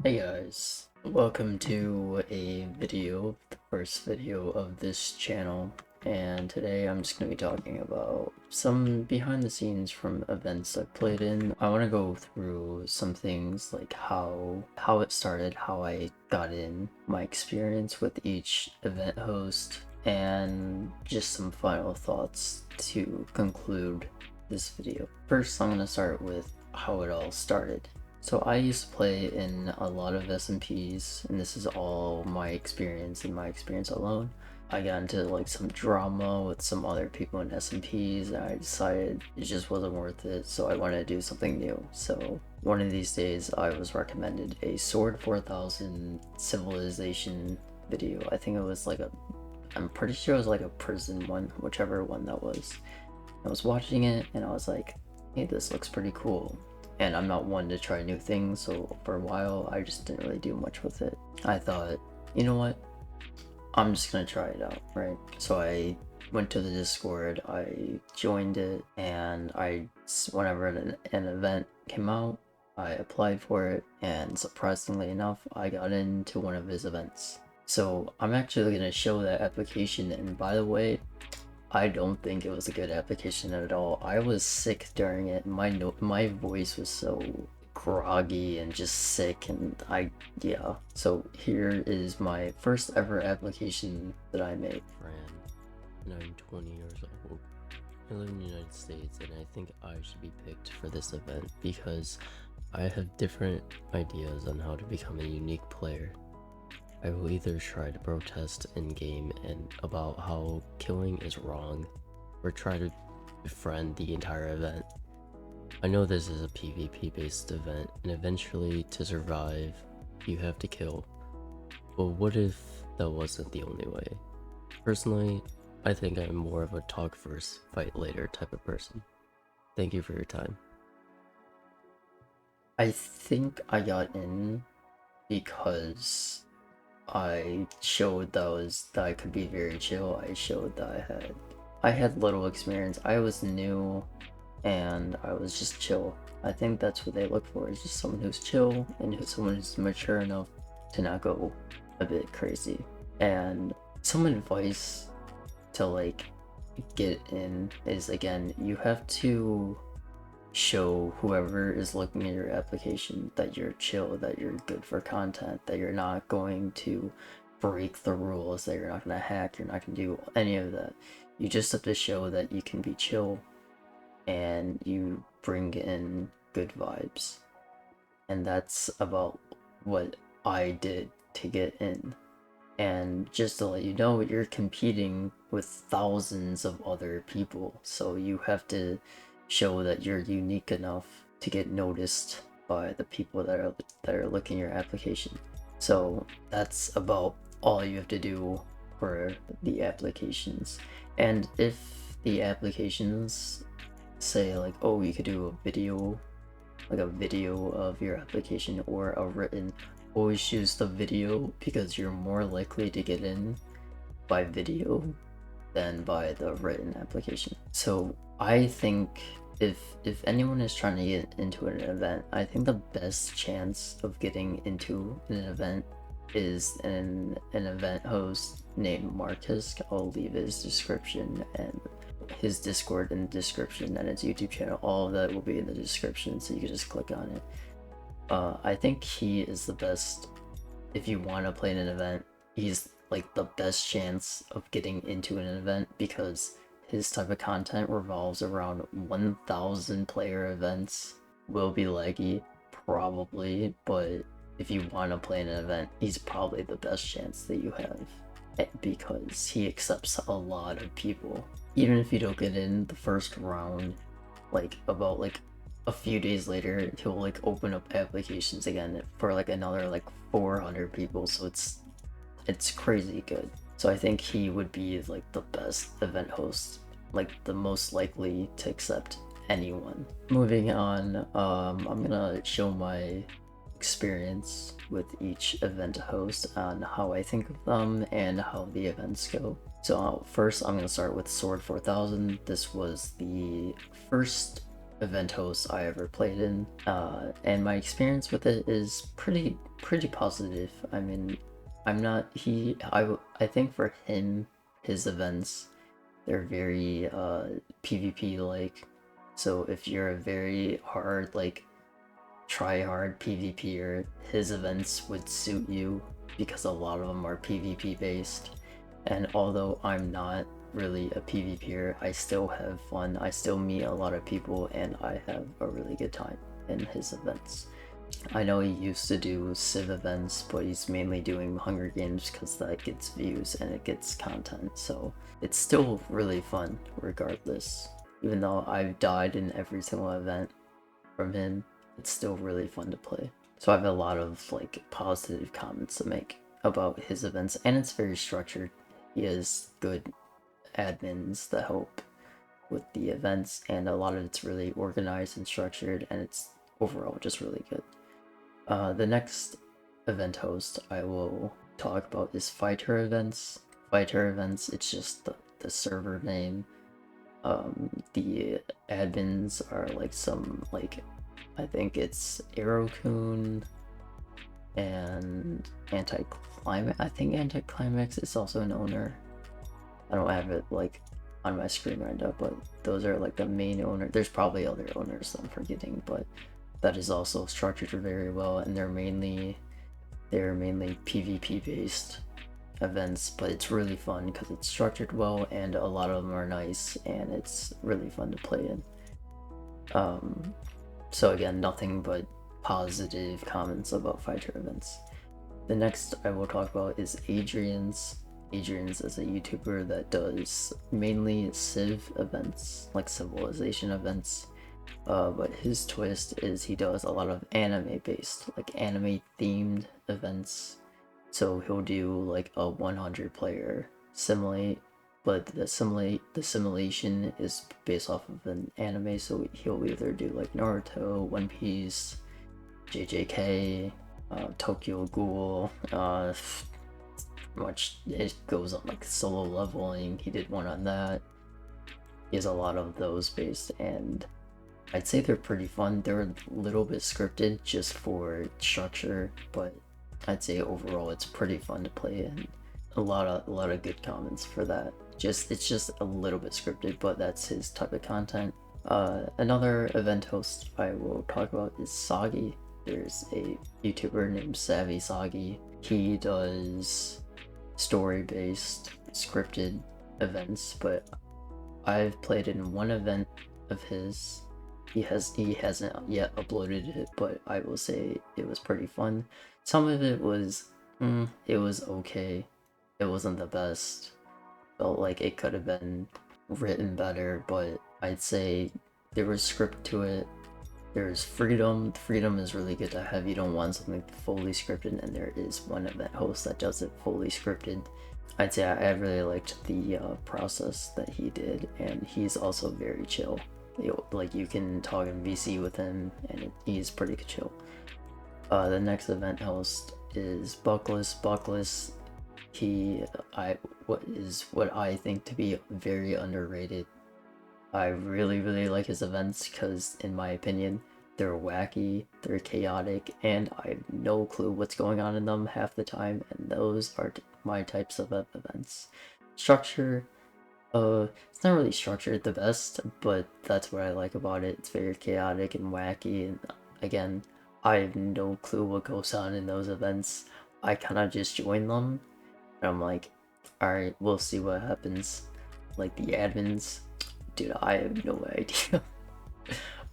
Hey guys, welcome to a video, the first video of this channel, and today I'm just going to be talking about some behind the scenes from events I've played in. I want to go through some things like how it started, how I got in, my experience with each event host, and just some final thoughts to conclude this video. First, I'm going to start with how it all started. So I used to play in a lot of SMPs, and this is all my experience and my experience alone. I got into like some drama with some other people in SMPs, and I decided it just wasn't worth it, so I wanted to do something new. So one of these days I was recommended a Sword 4000 Civilization video. I think it was like I'm pretty sure it was like a prison one, whichever one that was. I was watching it and I was like, hey, this looks pretty cool. And I'm not one to try new things, so for a while I just didn't really do much with it. I thought, you know what, I'm just gonna try it out, right? So I went to the Discord, I joined it, and whenever an event came out, I applied for it, and surprisingly enough, I got into one of his events. So I'm actually gonna show that application, and by the way, I don't think it was a good application at all. I was sick during it. My voice was so groggy and just sick, and yeah. So here is my first ever application that I made. Fran, and I'm 20 years old. I live in the United States, and I think I should be picked for this event because I have different ideas on how to become a unique player. I will either try to protest in-game and about how killing is wrong, or try to befriend the entire event. I know this is a PvP based event, and eventually to survive, you have to kill. But what if that wasn't the only way? Personally, I think I'm more of a talk first, fight later type of person. Thank you for your time. I think I got in because I showed that I could be very chill. I showed that I had little experience. I was new and I was just chill. I think that's what they look for, is just someone who's chill and someone who's mature enough to not go a bit crazy. And some advice to like get in is, again, you have to show whoever is looking at your application that you're chill, that you're good for content, that you're not going to break the rules, that you're not going to hack, you're not going to do any of that. You just have to show that you can be chill and you bring in good vibes. And that's about what I did to get in. And just to let you know, you're competing with thousands of other people, so you have to show that you're unique enough to get noticed by the people that are looking at your application. So that's about all you have to do for the applications. And if the applications say like, oh, you could do a video, like a video of your application or a written, always choose the video because you're more likely to get in by video than by the written application. So I think if anyone is trying to get into an event, I think the best chance of getting into an event is an event host named Marcus. I'll leave his description and his Discord in the description and his YouTube channel. All of that will be in the description, so you can just click on it. I think he is the best. If you want to play in an event, he's like the best chance of getting into an event because his type of content revolves around 1,000 player events. Will be laggy, probably, but if you want to play in an event, he's probably the best chance that you have because he accepts a lot of people. Even if you don't get in the first round, like about like a few days later, he'll like open up applications again for like another like 400 people, so it's crazy good. So I think he would be like the best event host, like the most likely to accept anyone. Moving on, I'm gonna show my experience with each event host on how I think of them and how the events go. So first I'm gonna start with Sword 4000. This was the first event host I ever played in, and my experience with it is pretty positive. I mean, I'm not I think for him, his events, they're very PvP like. So if you're a very hard like try hard PvPer, his events would suit you because a lot of them are PvP based. And although I'm not really a PvPer, I still have fun. I still meet a lot of people and I have a really good time in his events. I know he used to do Civ events, but he's mainly doing Hunger Games because that gets views and it gets content, so it's still really fun regardless. Even though I've died in every single event from him, it's still really fun to play. So I have a lot of like positive comments to make about his events, and it's very structured. He has good admins that help with the events, and a lot of it's really organized and structured, and it's overall just really good. The next event host I will talk about is Fighter Events. Fighter Events, it's just the server name. The admins are like some, like, I think it's Aerokun and Anticlimax. I think Anticlimax is also an owner. I don't have it like on my screen right now, but those are like the main owner. There's probably other owners I'm forgetting, but that is also structured very well, and they're mainly PvP based events, but it's really fun because it's structured well and a lot of them are nice and it's really fun to play in. So again, nothing but positive comments about Fighter Events. The next I will talk about is Adrian's. Adrian's is a YouTuber that does mainly Civ events, like Civilization events. But his twist is he does a lot of anime based, like anime themed events. So he'll do like a 100 player simulate, but the simulation is based off of an anime. So he'll either do like Naruto, One Piece, JJK, Tokyo Ghoul. Much it goes on like solo leveling. He did one on that. He has a lot of those based, and I'd say they're pretty fun. They're a little bit scripted just for structure, but I'd say overall it's pretty fun to play, and a lot of good comments for that. It's just a little bit scripted, but that's his type of content. Another event host I will talk about is Soggy. There's a YouTuber named Savvy Soggy. He does story-based scripted events, but I've played in one event of his. He hasn't yet uploaded it, but I will say it was pretty fun. Some of it was it was okay. It wasn't the best. Felt like it could have been written better, but I'd say there was script to it. There's freedom. Freedom is really good to have. You don't want something fully scripted, and there is one event host that does it fully scripted. I'd say I really liked the process that he did, and he's also very chill. Like you can talk in VC with him, and he's pretty chill. The next event host is Buckless. Buckless, what I think to be very underrated. I really like his events because, in my opinion, they're wacky, they're chaotic, and I have no clue what's going on in them half the time, and those are my types of events. Structure, it's not really structured the best, but that's what I like about it. It's very chaotic and wacky, and again, I have no clue what goes on in those events. I kind of just join them, and I'm like, alright, we'll see what happens. Like the admins, dude, I have no idea.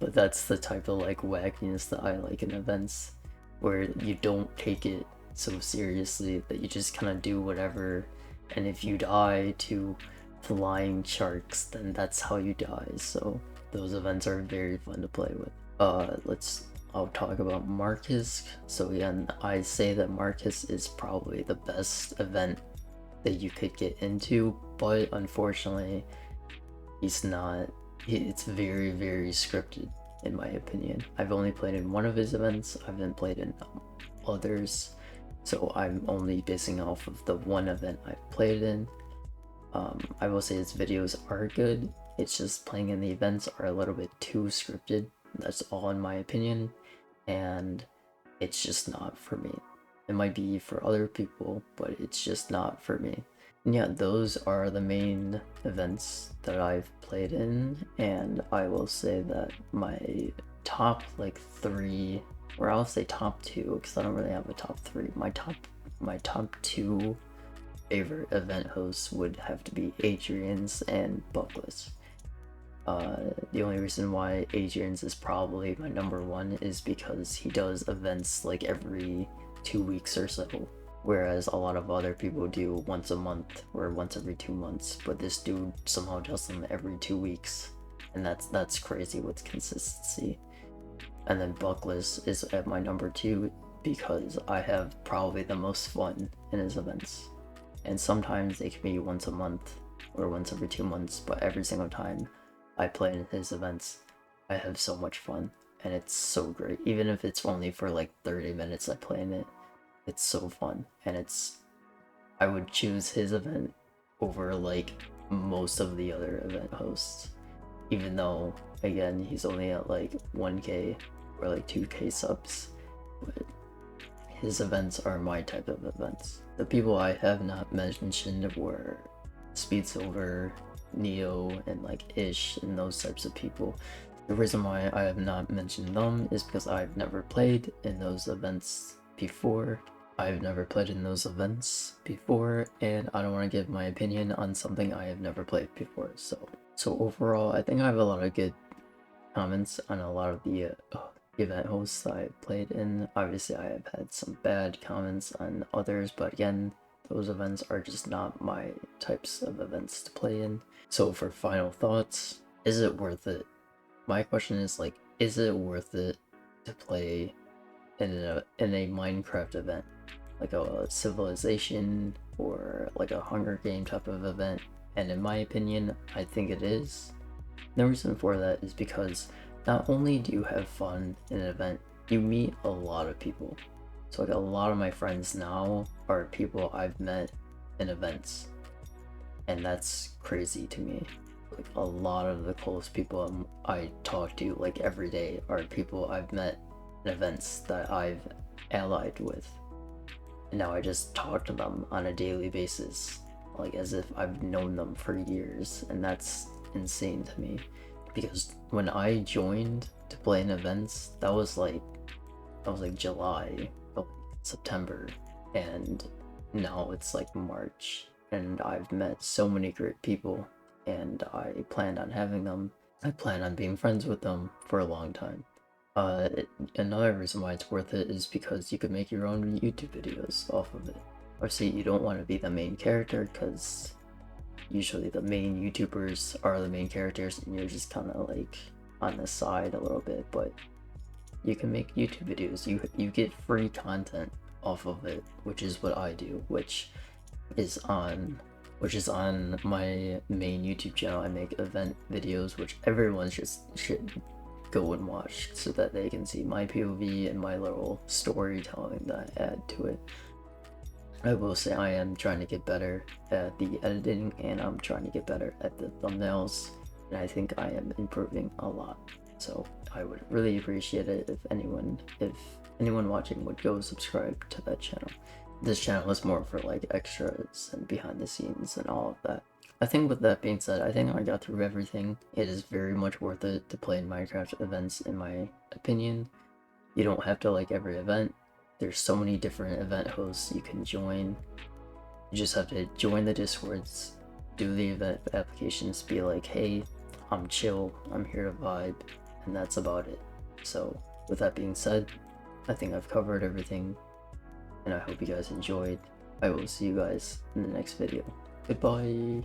But that's the type of like wackiness that I like in events, where you don't take it so seriously, that you just kind of do whatever, and if you die to flying sharks, then that's how you die. So those events are very fun to play with. I'll talk about Marcus. So again, I say that Marcus is probably the best event that you could get into, but unfortunately he's not. It's very scripted in my opinion. I've only played in one of his events. I haven't played in others, so I'm only basing off of the one event I've played in. I will say his videos are good. It's just playing in the events are a little bit too scripted. That's all in my opinion, and it's just not for me. It might be for other people, but it's just not for me. And yeah, those are the main events that I've played in, and I will say that my top like 3, or I'll say top 2, because I don't really have a top 3. My top 2 favorite event hosts would have to be Adrian's and Buckless. The only reason why Adrian's is probably my number 1 is because he does events like every 2 weeks or so, whereas a lot of other people do once a month or once every 2 months, but this dude somehow does them every 2 weeks, and that's crazy with consistency. And then Buckless is at my number 2 because I have probably the most fun in his events, and sometimes they can be once a month or once every 2 months, but every single time I play in his events, I have so much fun, and it's so great. Even if it's only for like 30 minutes I play in it, it's so fun, and I would choose his event over like most of the other event hosts, even though again he's only at like 1k or like 2k subs, but his events are my type of events. The people I have not mentioned were Speed Silver, Neo, and like Ish, and those types of people. The reason why I have not mentioned them is because I've never played in those events before. And I don't want to give my opinion on something I have never played before. So overall, I think I have a lot of good comments on a lot of the event hosts I played in. Obviously, I have had some bad comments on others, but again, those events are just not my types of events to play in. So for final thoughts, is it worth it? My question is like, is it worth it to play in a Minecraft event? Like a Civilization or like a Hunger Game type of event? And in my opinion, I think it is. The reason for that is because not only do you have fun in an event, you meet a lot of people. So like a lot of my friends now are people I've met in events, and that's crazy to me. Like a lot of the close people I talk to like every day are people I've met in events that I've allied with, and now I just talk to them on a daily basis, like as if I've known them for years, and that's insane to me. Because when I joined to play in events, that was like July, September, and now it's like March, and I've met so many great people, and I plan on having them. I plan on being friends with them for a long time. Another reason why it's worth it is because you can make your own YouTube videos off of it. Obviously, you don't want to be the main character, because usually the main YouTubers are the main characters and you're just kind of like on the side a little bit, but you can make YouTube videos. You get free content off of it, which is what I do, which is on my main YouTube channel. I make event videos, which everyone should go and watch so that they can see my POV and my little storytelling that I add to it. I will say I am trying to get better at the editing, and I'm trying to get better at the thumbnails, and I think I am improving a lot. So I would really appreciate it if anyone watching would go subscribe to that channel. This channel is more for like extras and behind the scenes and all of that. I think with that being said, I think I got through everything. It is very much worth it to play in Minecraft events, in my opinion. You don't have to like every event. There's so many different event hosts you can join. You just have to join the Discords, do the event applications, be like, hey, I'm chill, I'm here to vibe, and that's about it. So with that being said, I think I've covered everything, and I hope you guys enjoyed. I will see you guys in the next video. Goodbye!